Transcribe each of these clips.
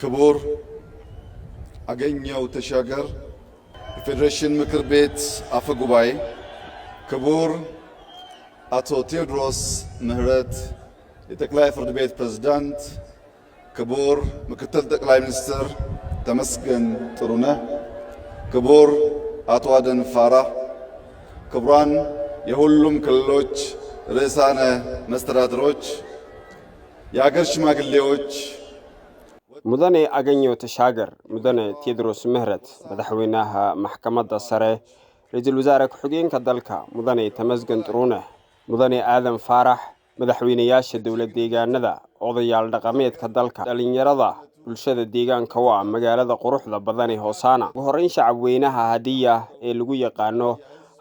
ክቡር አገኘው ተሻገር የፌዴሬሽን ምክር ቤት አፈ ጉባኤ፣ ክቡር አቶ ቴዎድሮስ ምህረት የጠቅላይ ፍርድ ቤት ፕሬዝዳንት፣ ክቡር ምክትል ጠቅላይ ሚኒስትር ተመስገን ጥሩነህ፣ ክቡር አቶ አደን ፋራህ፣ ክቡራን የሁሉም ክልሎች ርዕሳነ መስተዳድሮች፣ የሀገር ሽማግሌዎች፣ mudane aganyo tashagar mudane Tedros Mehret madaxweynaha maxkamadda sare ra'iisul wasaare ku-xigeenka dalka mudane Tamasgan Turune mudane Aadan Faarax madaxweynayaasha dawlad deegaanada odayaal dhaqameedka dalka dhalinyarada bulshada deegaanka waa magaalada quruxda badan ee Hoosana ugu horeyn shacabweynaha hadiya ee lagu yaqaano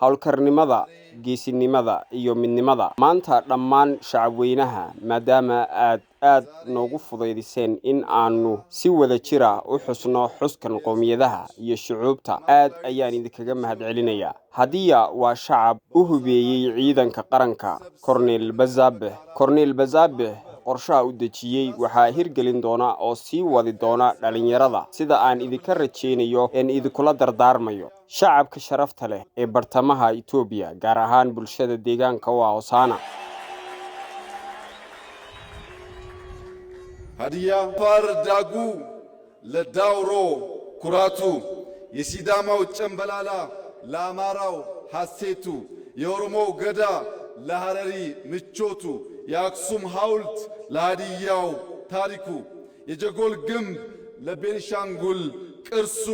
hawlkarnimada geesinimada iyo midnimada maanta dhammaan shacabweynaha maadaama aad noogu fudaydiseen in aanu si wada jira u xusno xuskan qoomiyadaha iyo shucuubta aad ayaan idinkaga mahadcelinayaa hadiya waa shacab u hubeeyay ciidanka qaranka Cornel Bazabe qorshaha u dejiyay waxa hirgelin doona oo sii wadi doona dhalinyarada sida aan idinka rajeynayo in idinkula dardaarmayo shacabka sharafta leh ee bartamaha Itoobiya gaar ahaan bulshada deegaanka waa Hoosana ሀዲያ ፋር ዳጉ ለዳውሮ ኩራቱ የሲዳማው ጨምበላላ ለአማራው ሐሴቱ የኦሮሞው ገዳ ለሐረሪ ምቾቱ የአክሱም ሐውልት ለሃዲያው ታሪኩ የጀጎል ግንብ ለቤንሻንጉል ቅርሱ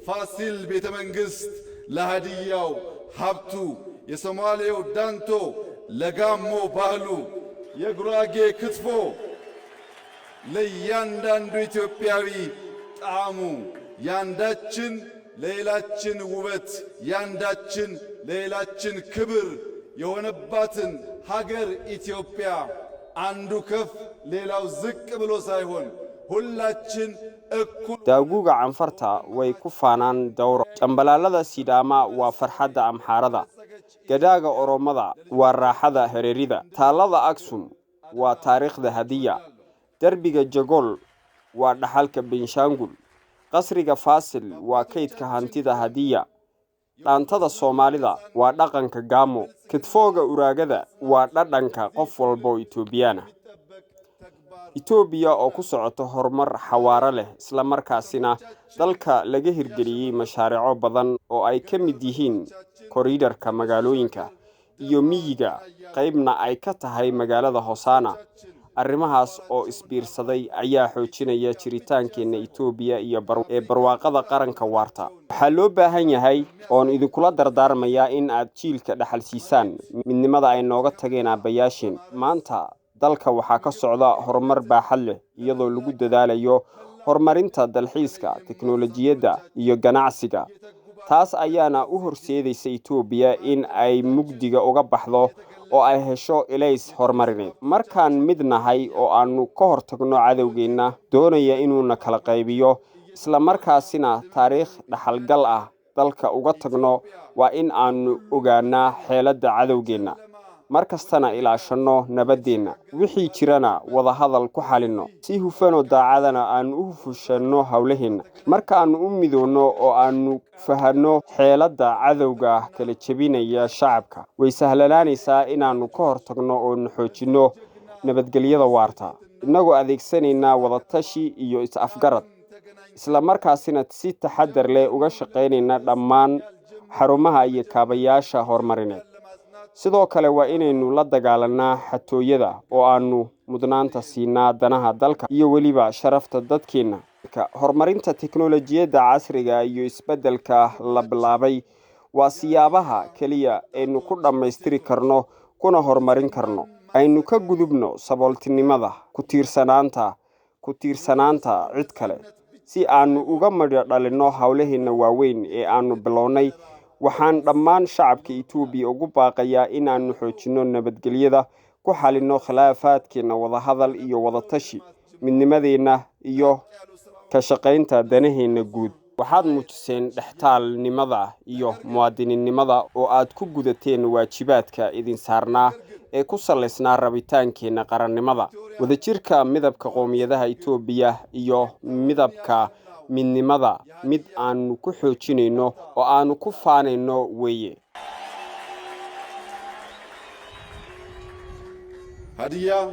ፋሲል ቤተ መንግሥት ለሃዲያው ሀብቱ የሶማሌው ዳንቶ ለጋሞ ባህሉ የጉራጌ ክትፎ ለያንዳንዱ ኢትዮጵያዊ ጣዕሙ ያንዳችን ለሌላችን ውበት ያንዳችን ለሌላችን ክብር የሆነባትን ሀገር ኢትዮጵያ አንዱ ከፍ ሌላው ዝቅ ብሎ ሳይሆን ሁላችን እኩል daaguga canfarta way ku faanaan dawro cambalaalada sidaama waa farxadda amxaarada gadaaga oromada waa raaxada hareerida taalada aksum waa taariikhda hadiya darbiga jagol waa dhaxalka Benshangul qasriga Faasil waa kaydka hantida hadiya dhaantada Soomaalida waa dhaqanka Gaamo kitfooga uraagada waa dhadhanka qof walba oo Itoobiyana Itoobiya oo ku socoto horumar xawaare leh isla markaasina dalka laga hirgeliyay mashaariico badan oo ay ka mid yihiin koridorka magaalooyinka iyo miyiga qaybna ay ka tahay magaalada Hoosana arrimahaas oo isbiirsaday ayaa xoojinaya jiritaankeena Itoobiya iyo barwaaqada qaranka waarta waxa loo baahan yahay oo idinkula dardaarmaya in aad jiilka dhaxalsiisaan midnimada ay nooga tageen aabayaasheen maanta dalka waxa ka socda horumar baaxad leh iyadoo lagu dadaalayo horumarinta dalxiiska tiknoolajiyadda iyo ganacsiga taas ayaana u horseedaysa Itoobiya in ay mugdiga uga baxdo oo ay hesho ilays horumarineed markaan midnahay oo aanu ka hortagno cadawgeena doonaya inuu na kala qaybiyo isla markaasina taariikh dhaxalgal ah dalka uga tagno waa in aanu ogaanaa xeeladda cadawgeena markastana ilaashano nabadeena wixii jirana wada hadal ku xalino si hufan oo daacadana aan u fushano hawlaheena marka aan u midoono oo aanu fahano xeeladda cadawga kala jabinaya shacabka way sahlanaanaysaa inaanu ka hortagno oo xoojino nabadgelyada waarta inagoo adeegsanayna wada tashi iyo is-afgarad isla markaasina si taxadar leh uga shaqeynayna dhammaan xarumaha iyo kaabayaasha horumarineed sidoo kale waa inaynu la dagaalanaa xatooyada oo aanu mudnaanta siinaa danaha dalka iyo waliba sharafta dadkeena horumarinta tiknoolajiyadda casriga iyo isbeddelka la bilaabay waa siyaabaha kaliya aynu ku dhammaystiri karno kuna horumarin karno aynu ka gudubno sabooltinimada ku tiirsanaanta cid kale si aanu uga madho dhalino hawlaheena waaweyn ee aanu bilownay waxaan dhammaan shacabka Itoobiya ugu baaqayaa in aanu xoojino nabadgelyada ku xalino khilaafaadkeena wada hadal iyo wada tashi midnimadeena iyo ka shaqeynta danaheena guud waxaad muujiseen dhextaalnimada iyo muwaadininnimada oo aad ku gudateen waajibaadka idin saarnaa ee ku salaysnaa rabitaankeena qarannimada wadajirka midabka qoomiyadaha Itoobiya iyo midabka midnimada mid aanu ku xoojinayno oo aanu ku faanayno weeye هدية